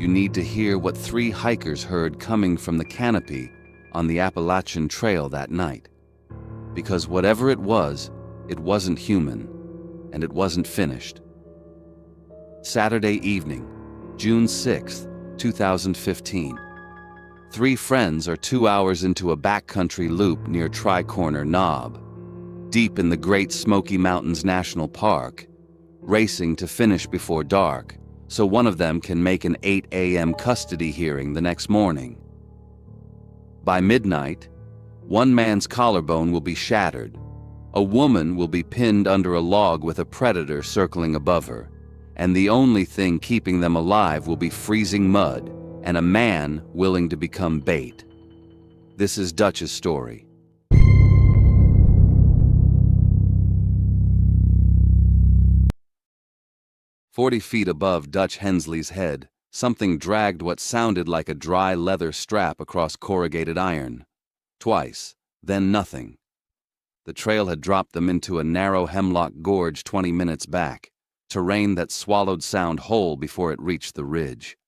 you need to hear what 3 hikers heard coming from the canopy on the Appalachian Trail that night. Because whatever it wasn't human, and it wasn't finished. Saturday evening, June 6, 2015. 3 friends are 2 hours into a backcountry loop near Tri-Corner Knob, deep in the Great Smoky Mountains National Park, racing to finish before dark, so one of them can make an 8 a.m. custody hearing the next morning. By midnight, one man's collarbone will be shattered, a woman will be pinned under a log with a predator circling above her, and the only thing keeping them alive will be freezing mud and a man willing to become bait. This is Dutch's story. "40 feet above Dutch Hensley's head, something dragged what sounded like a dry leather strap across corrugated iron. Twice, then nothing. The trail had dropped them into a narrow hemlock gorge 20 minutes back, terrain that swallowed sound whole before it reached the ridge.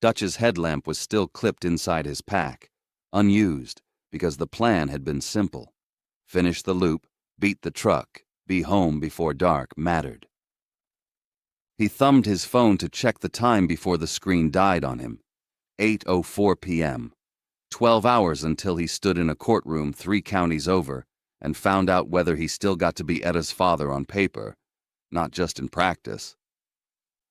Dutch's headlamp was still clipped inside his pack, unused, because the plan had been simple. Finish the loop, beat the truck, be home before dark mattered. He thumbed his phone to check the time before the screen died on him. 8:04 p.m. 12 hours until he stood in a courtroom 3 counties over and found out whether he still got to be Etta's father on paper, not just in practice.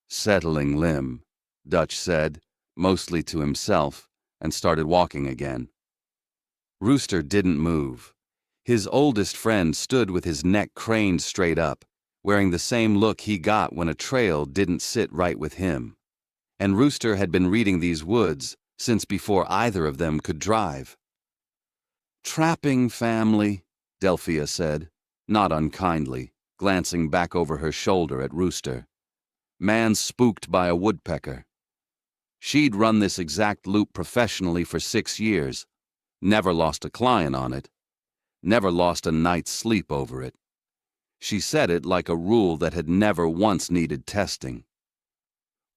"Settling limb," Dutch said, mostly to himself, and started walking again. Rooster didn't move. His oldest friend stood with his neck craned straight up, wearing the same look he got when a trail didn't sit right with him. And Rooster had been reading these woods since before either of them could drive. "Trapping family," Delphia said, not unkindly, glancing back over her shoulder at Rooster. "Man spooked by a woodpecker." She'd run this exact loop professionally for 6 years, never lost a client on it, never lost a night's sleep over it. She said it like a rule that had never once needed testing.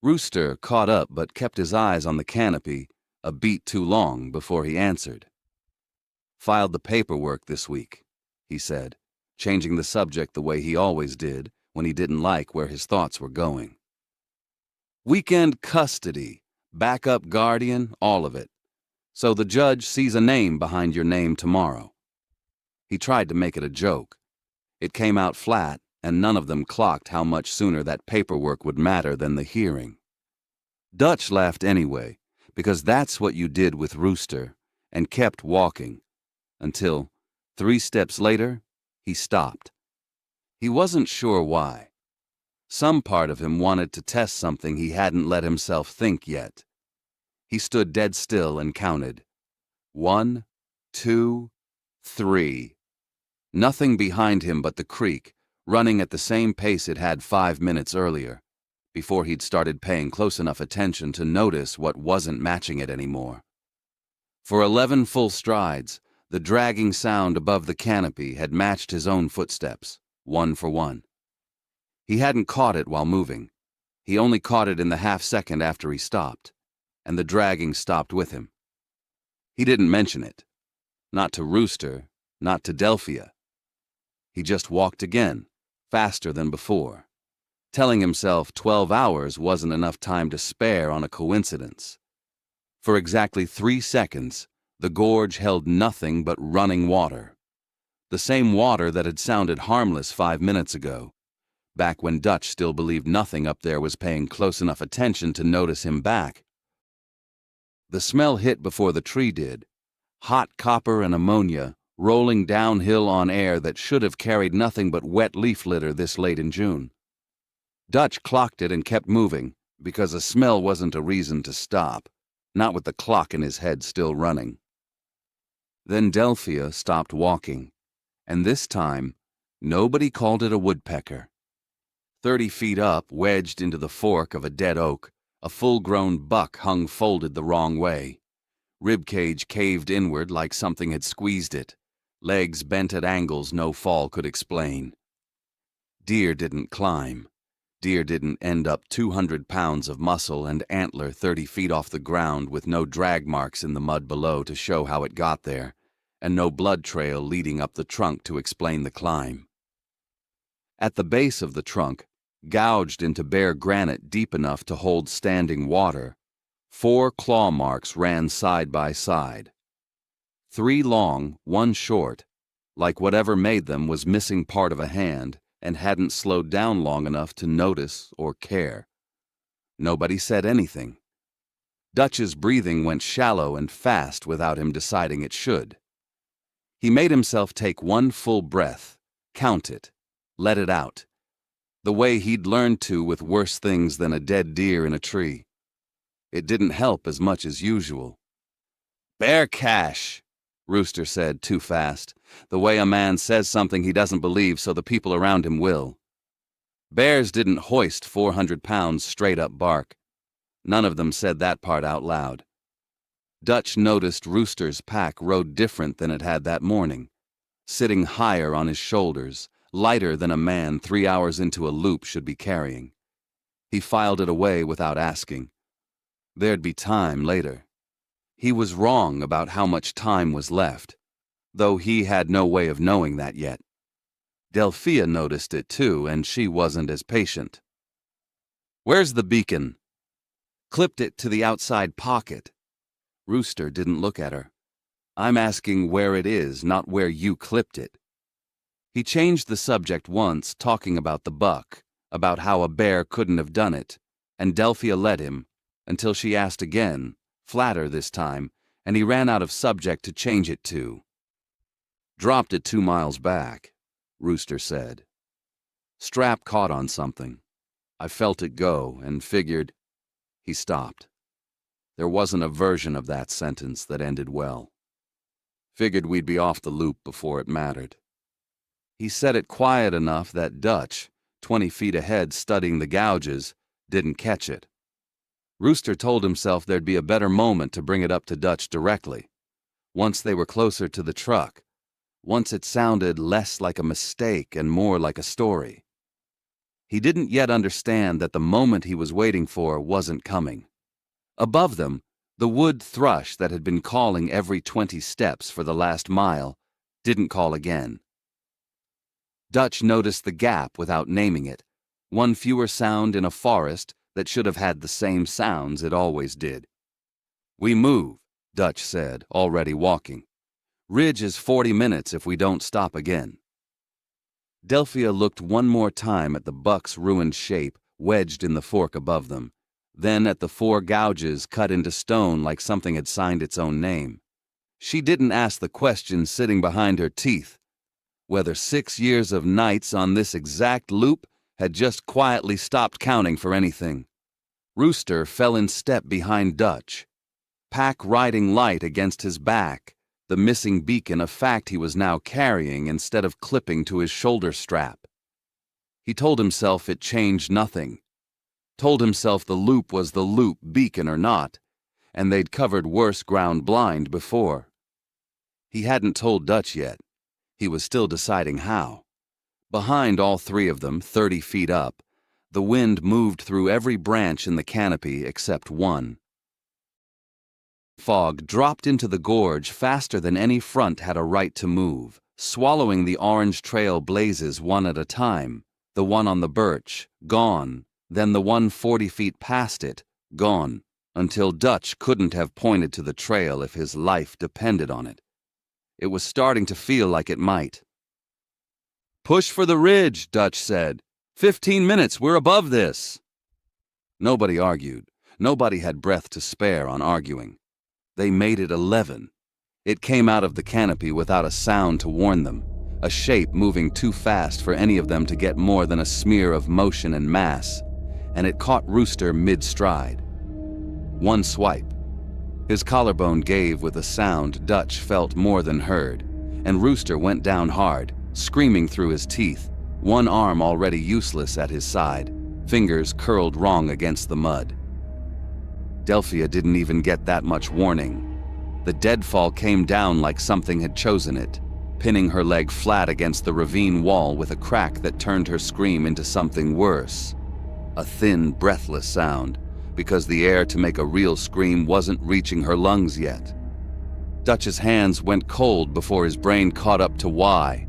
Rooster caught up but kept his eyes on the canopy a beat too long before he answered. "Filed the paperwork this week," he said, changing the subject the way he always did when he didn't like where his thoughts were going. "Weekend custody, backup guardian, all of it. So the judge sees a name behind your name tomorrow." He tried to make it a joke. It came out flat, and none of them clocked how much sooner that paperwork would matter than the hearing. Dutch laughed anyway, because that's what you did with Rooster, and kept walking, until, 3 steps later, he stopped. He wasn't sure why. Some part of him wanted to test something he hadn't let himself think yet. He stood dead still and counted. 1, 2, 3. Nothing behind him but the creek, running at the same pace it had 5 minutes earlier, before he'd started paying close enough attention to notice what wasn't matching it anymore. For 11 full strides, the dragging sound above the canopy had matched his own footsteps, 1 for 1. He hadn't caught it while moving. He only caught it in the half-second after he stopped, and the dragging stopped with him. He didn't mention it. Not to Rooster, not to Delphia. He just walked again, faster than before, telling himself 12 hours wasn't enough time to spare on a coincidence. For exactly 3 seconds, the gorge held nothing but running water. The same water that had sounded harmless 5 minutes ago, back when Dutch still believed nothing up there was paying close enough attention to notice him back. The smell hit before the tree did, hot copper and ammonia rolling downhill on air that should have carried nothing but wet leaf litter this late in June. Dutch clocked it and kept moving, because a smell wasn't a reason to stop, not with the clock in his head still running. Then Delphia stopped walking, and this time, nobody called it a woodpecker. 30 feet up, wedged into the fork of a dead oak, a full-grown buck hung folded the wrong way. Ribcage caved inward like something had squeezed it, legs bent at angles no fall could explain. Deer didn't climb. Deer didn't end up 200 pounds of muscle and antler 30 feet off the ground with no drag marks in the mud below to show how it got there, and no blood trail leading up the trunk to explain the climb. At the base of the trunk, gouged into bare granite deep enough to hold standing water, 4 claw marks ran side by side. 3 long, 1 short, like whatever made them was missing part of a hand and hadn't slowed down long enough to notice or care. Nobody said anything. Dutch's breathing went shallow and fast without him deciding it should. He made himself take 1 full breath, count it, let it out, the way he'd learned to with worse things than a dead deer in a tree. It didn't help as much as usual. "Bear cache," Rooster said too fast, the way a man says something he doesn't believe so the people around him will. Bears didn't hoist 400 pounds straight-up bark. None of them said that part out loud. Dutch noticed Rooster's pack rode different than it had that morning, sitting higher on his shoulders, lighter than a man 3 hours into a loop should be carrying. He filed it away without asking. There'd be time later. He was wrong about how much time was left, though he had no way of knowing that yet. Delphia noticed it too, and she wasn't as patient. "Where's the beacon?" "Clipped it to the outside pocket." Rooster didn't look at her. "I'm asking where it is, not where you clipped it." He changed the subject once, talking about the buck, about how a bear couldn't have done it, and Delphia let him, until she asked again, flatter this time, and he ran out of subject to change it to. "Dropped it 2 miles back," Rooster said. "Strap caught on something. I felt it go and figured—" He stopped. There wasn't a version of that sentence that ended well. "Figured we'd be off the loop before it mattered." He said it quiet enough that Dutch, 20 feet ahead studying the gouges, didn't catch it. Rooster told himself there'd be a better moment to bring it up to Dutch directly, once they were closer to the truck, once it sounded less like a mistake and more like a story. He didn't yet understand that the moment he was waiting for wasn't coming. Above them, the wood thrush that had been calling every 20 steps for the last mile didn't call again. Dutch noticed the gap without naming it, 1 fewer sound in a forest that should have had the same sounds it always did. "We move," Dutch said, already walking. "Ridge is 40 minutes if we don't stop again." Delphia looked 1 more time at the buck's ruined shape wedged in the fork above them, then at the 4 gouges cut into stone like something had signed its own name. She didn't ask the question sitting behind her teeth, whether 6 years of nights on this exact loop had just quietly stopped counting for anything. Rooster fell in step behind Dutch, pack riding light against his back, the missing beacon a fact he was now carrying instead of clipping to his shoulder strap. He told himself it changed nothing, told himself the loop was the loop, beacon or not, and they'd covered worse ground blind before. He hadn't told Dutch yet. He was still deciding how. Behind all 3 of them, 30 feet up, the wind moved through every branch in the canopy except 1. Fog dropped into the gorge faster than any front had a right to move, swallowing the orange trail blazes one at a time, the one on the birch, gone, then the one 40 feet past it, gone, until Dutch couldn't have pointed to the trail if his life depended on it. It was starting to feel like it might. "Push for the ridge," Dutch said. 15 minutes, we're above this." Nobody argued. Nobody had breath to spare on arguing. They made it 11. It came out of the canopy without a sound to warn them, a shape moving too fast for any of them to get more than a smear of motion and mass, and it caught Rooster mid-stride. 1 swipe. His collarbone gave with a sound Dutch felt more than heard, and Rooster went down hard, screaming through his teeth, 1 arm already useless at his side, fingers curled wrong against the mud. Delphia didn't even get that much warning. The deadfall came down like something had chosen it, pinning her leg flat against the ravine wall with a crack that turned her scream into something worse. a thin, breathless sound, because the air to make a real scream wasn't reaching her lungs yet. Dutch's hands went cold before his brain caught up to why.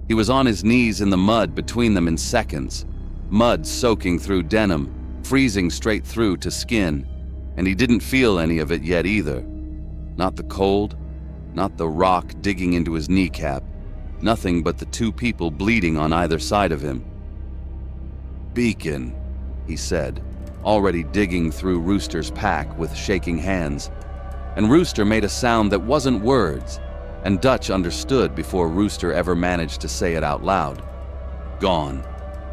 He was on his knees in the mud between them in seconds, mud soaking through denim, freezing straight through to skin, and he didn't feel any of it yet either. Not the cold, not the rock digging into his kneecap, nothing but the two people bleeding on either side of him. "Beacon," he said, already digging through Rooster's pack with shaking hands. And Rooster made a sound that wasn't words, and Dutch understood before Rooster ever managed to say it out loud. Gone.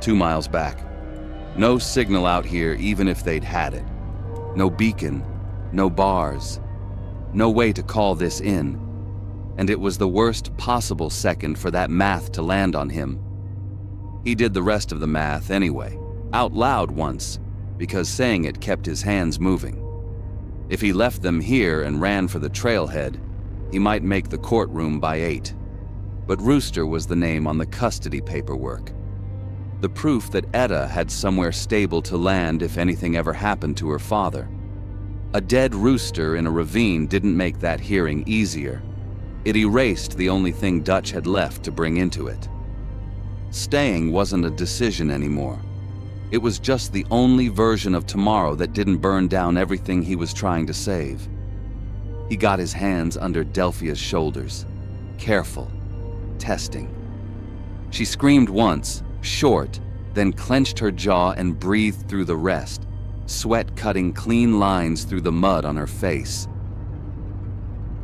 2 miles back. No signal out here even if they'd had it. No beacon, no bars, no way to call this in. And it was the worst possible second for that math to land on him. He did the rest of the math anyway, out loud once, because saying it kept his hands moving. If he left them here and ran for the trailhead, he might make the courtroom by 8. But Rooster was the name on the custody paperwork. The proof that Etta had somewhere stable to land if anything ever happened to her father. A dead rooster in a ravine didn't make that hearing easier. It erased the only thing Dutch had left to bring into it. Staying wasn't a decision anymore. It was just the only version of tomorrow that didn't burn down everything he was trying to save. He got his hands under Delphia's shoulders. Careful. Testing. She screamed once, short, then clenched her jaw and breathed through the rest, sweat cutting clean lines through the mud on her face.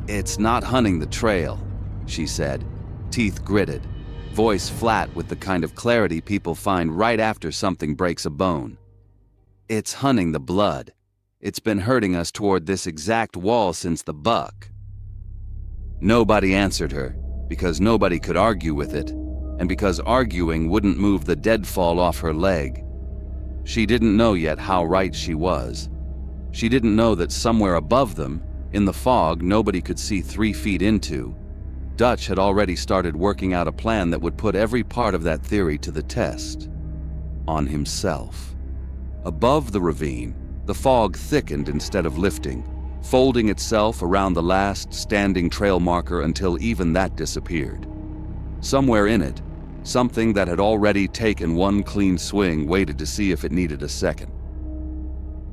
"It's not hunting the trail," she said, teeth gritted, voice flat with the kind of clarity people find right after something breaks a bone. "It's hunting the blood. It's been herding us toward this exact wall since the buck." Nobody answered her, because nobody could argue with it, and because arguing wouldn't move the deadfall off her leg. She didn't know yet how right she was. She didn't know that somewhere above them, in the fog nobody could see 3 feet into, Dutch had already started working out a plan that would put every part of that theory to the test. On himself. Above the ravine, the fog thickened instead of lifting, folding itself around the last standing trail marker until even that disappeared. Somewhere in it, something that had already taken one clean swing waited to see if it needed a second.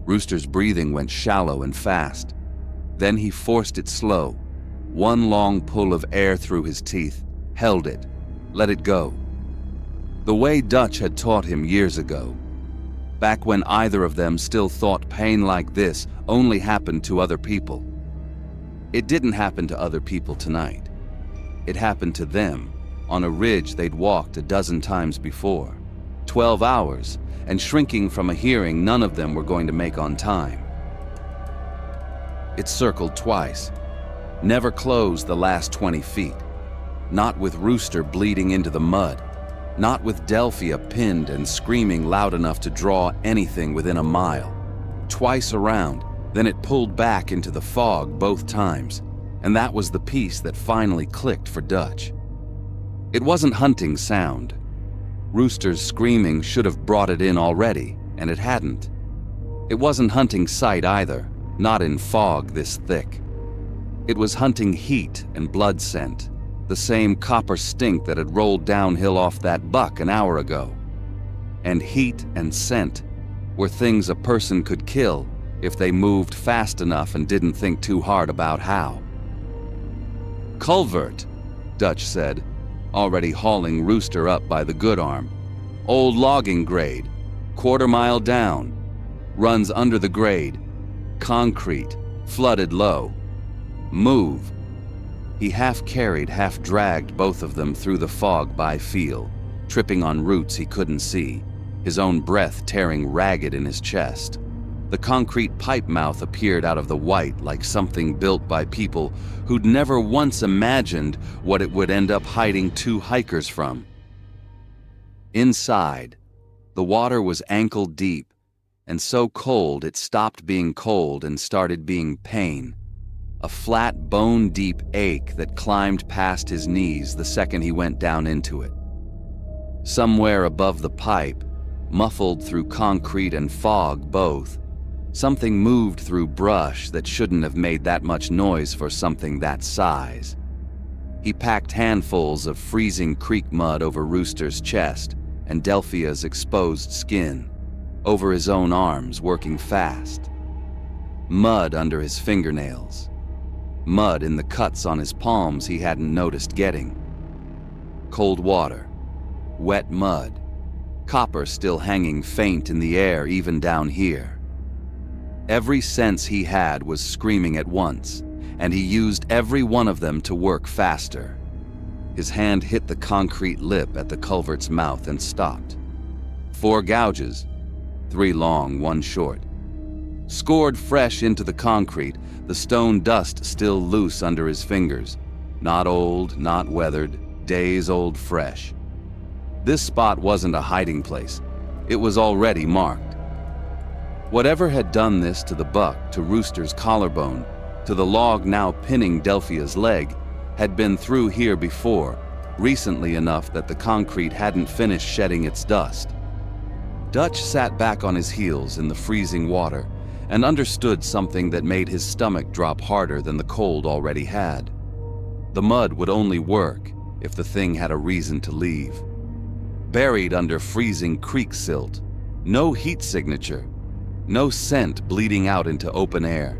Rooster's breathing went shallow and fast. Then he forced it slow. One long pull of air through his teeth, held it, let it go. The way Dutch had taught him years ago. Back when either of them still thought pain like this only happened to other people. It didn't happen to other people tonight. It happened to them, on a ridge they'd walked a dozen times before. 12 hours, and shrinking from a hearing none of them were going to make on time. It circled twice. Never closed the last 20 feet. Not with Rooster bleeding into the mud. Not with Delphia pinned and screaming loud enough to draw anything within a mile. Twice around, then it pulled back into the fog both times, and that was the piece that finally clicked for Dutch. It wasn't hunting sound. Rooster's screaming should have brought it in already, and it hadn't. It wasn't hunting sight either, not in fog this thick. It was hunting heat and blood scent, the same copper stink that had rolled downhill off that buck an hour ago. And heat and scent were things a person could kill if they moved fast enough and didn't think too hard about how. "Culvert," Dutch said, already hauling Rooster up by the good arm. "Old logging grade, 1/4 mile down, runs under the grade, concrete, flooded low. Move." He half carried, half dragged both of them through the fog by feel, tripping on roots he couldn't see, his own breath tearing ragged in his chest. The concrete pipe mouth appeared out of the white like something built by people who'd never once imagined what it would end up hiding 2 hikers from. Inside, the water was ankle deep, and so cold it stopped being cold and started being pain. A flat, bone-deep ache that climbed past his knees the second he went down into it. Somewhere above the pipe, muffled through concrete and fog both. Something moved through brush that shouldn't have made that much noise for something that size. He packed handfuls of freezing creek mud over Rooster's chest and Delphia's exposed skin, over his own arms, working fast. Mud under his fingernails. Mud in the cuts on his palms he hadn't noticed getting. Cold water. Wet mud. Copper still hanging faint in the air even down here. Every sense he had was screaming at once, and he used every one of them to work faster. His hand hit the concrete lip at the culvert's mouth and stopped. 4 gouges, 3 long, 1 short. Scored fresh into the concrete, the stone dust still loose under his fingers. Not old, not weathered, days old fresh. This spot wasn't a hiding place. It was already marked. Whatever had done this to the buck, to Rooster's collarbone, to the log now pinning Delphia's leg, had been through here before, recently enough that the concrete hadn't finished shedding its dust. Dutch sat back on his heels in the freezing water and understood something that made his stomach drop harder than the cold already had. The mud would only work if the thing had a reason to leave. Buried under freezing creek silt, no heat signature, no scent bleeding out into open air.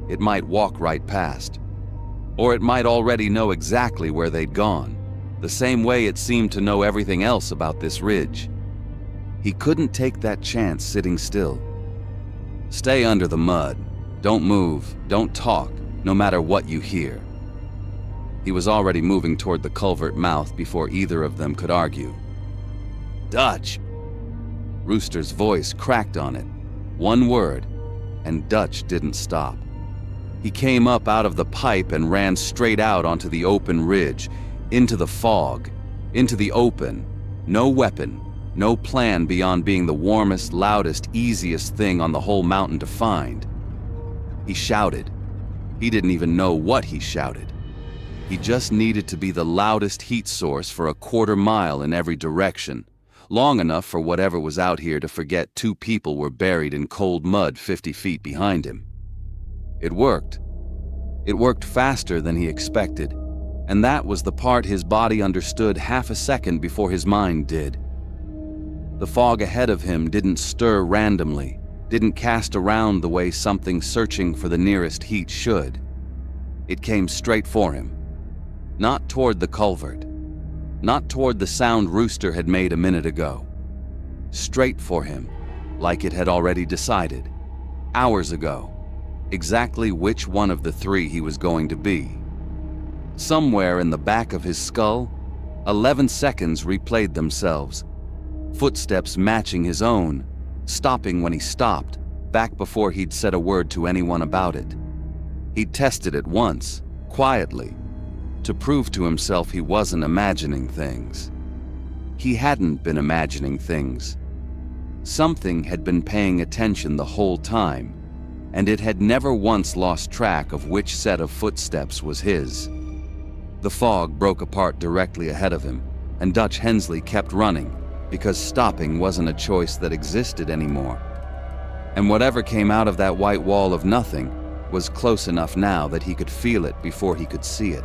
It might walk right past, or it might already know exactly where they'd gone, the same way it seemed to know everything else about this ridge. He couldn't take that chance sitting still. Stay under the mud. Don't move, don't talk, no matter what you hear. He was already moving toward the culvert mouth before either of them could argue. Dutch! Rooster's voice cracked on it. One word, and Dutch didn't stop. He came up out of the pipe and ran straight out onto the open ridge, into the fog, into the open. No weapon, no plan beyond being the warmest, loudest, easiest thing on the whole mountain to find. He shouted. He didn't even know what he shouted. He just needed to be the loudest heat source for a quarter mile in every direction, long enough for whatever was out here to forget 2 people were buried in cold mud 50 feet behind him. It worked. It worked faster than he expected, and that was the part his body understood half a second before his mind did. The fog ahead of him didn't stir randomly, didn't cast around the way something searching for the nearest heat should. It came straight for him. Not toward the culvert. Not toward the sound Rooster had made a minute ago. Straight for him, like it had already decided, hours ago, exactly which one of the 3 he was going to be. Somewhere in the back of his skull, 11 seconds replayed themselves, footsteps matching his own, stopping when he stopped, back before he'd said a word to anyone about it. He'd tested it once, quietly, to prove to himself he wasn't imagining things. He hadn't been imagining things. Something had been paying attention the whole time, and it had never once lost track of which set of footsteps was his. The fog broke apart directly ahead of him, and Dutch Hensley kept running, because stopping wasn't a choice that existed anymore. And whatever came out of that white wall of nothing was close enough now that he could feel it before he could see it.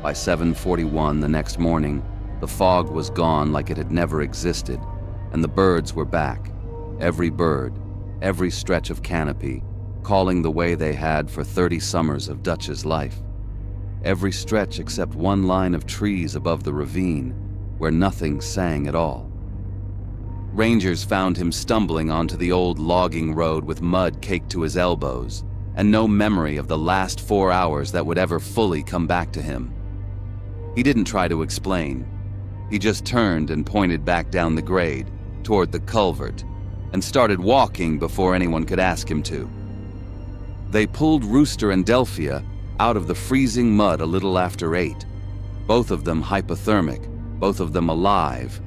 By 7:41 the next morning, the fog was gone like it had never existed, and the birds were back. Every bird, every stretch of canopy, calling the way they had for 30 summers of Dutch's life. Every stretch except one line of trees above the ravine, where nothing sang at all. Rangers found him stumbling onto the old logging road with mud caked to his elbows, and no memory of the last 4 hours that would ever fully come back to him. He didn't try to explain. He just turned and pointed back down the grade, toward the culvert, and started walking before anyone could ask him to. They pulled Rooster and Delphia out of the freezing mud a little after 8, both of them hypothermic, both of them alive,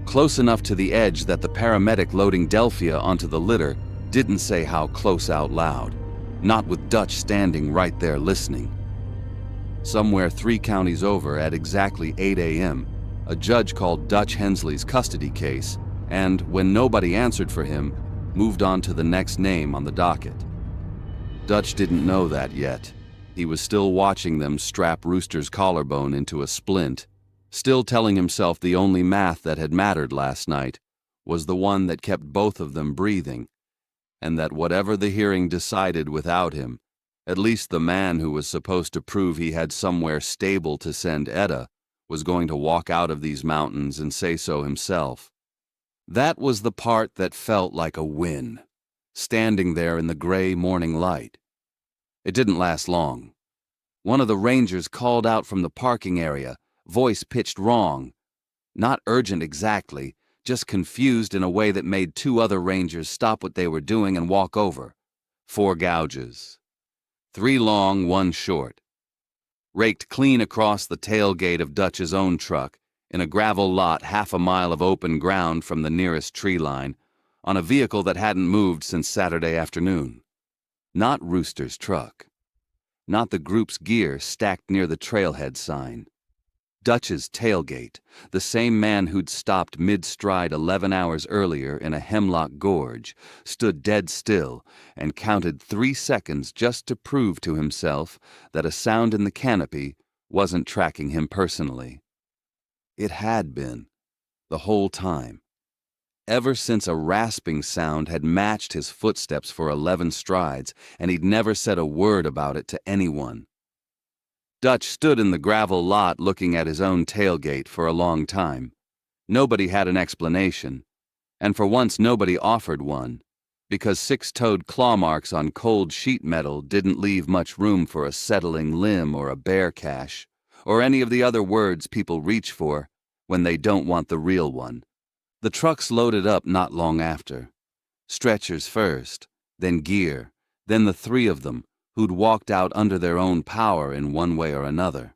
close enough to the edge that the paramedic loading Delphia onto the litter didn't say how close out loud, not with Dutch standing right there listening. Somewhere 3 counties over at exactly 8 a.m., A judge called Dutch Hensley's custody case and, when nobody answered for him, moved on to the next name on the docket. Dutch didn't know that yet. He was still watching them strap Rooster's collarbone into a splint, still telling himself the only math that had mattered last night was the one that kept both of them breathing, and that whatever the hearing decided without him, at least the man who was supposed to prove he had somewhere stable to send Etta was going to walk out of these mountains and say so himself. That was the part that felt like a win, standing there in the gray morning light. It didn't last long. One of the rangers called out from the parking area, voice pitched wrong. Not urgent exactly, just confused in a way that made two other rangers stop what they were doing and walk over. 4 gouges. 3 long, 1 short. Raked clean across the tailgate of Dutch's own truck, in a gravel lot half a mile of open ground from the nearest tree line, on a vehicle that hadn't moved since Saturday afternoon. Not Rooster's truck. Not the group's gear stacked near the trailhead sign. Dutch's tailgate, the same man who'd stopped mid-stride 11 hours earlier in a hemlock gorge, stood dead still and counted 3 seconds just to prove to himself that a sound in the canopy wasn't tracking him personally. It had been, the whole time. Ever since a rasping sound had matched his footsteps for 11 strides, and he'd never said a word about it to anyone. Dutch stood in the gravel lot looking at his own tailgate for a long time. Nobody had an explanation, and for once nobody offered one, because 6-toed claw marks on cold sheet metal didn't leave much room for a settling limb or a bear cache, or any of the other words people reach for when they don't want the real one. The trucks loaded up not long after. Stretchers first, then gear, then the 3 of them, who'd walked out under their own power in one way or another.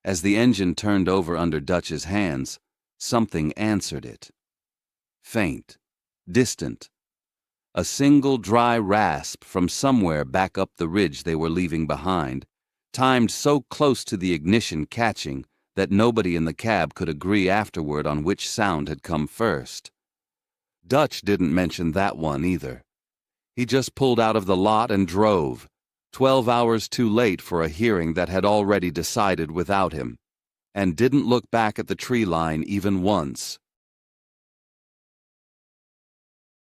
As the engine turned over under Dutch's hands, something answered it. Faint, distant. A single dry rasp from somewhere back up the ridge they were leaving behind, timed so close to the ignition catching that nobody in the cab could agree afterward on which sound had come first. Dutch didn't mention that one either. He just pulled out of the lot and drove, 12 hours too late for a hearing that had already decided without him, and didn't look back at the tree line even once.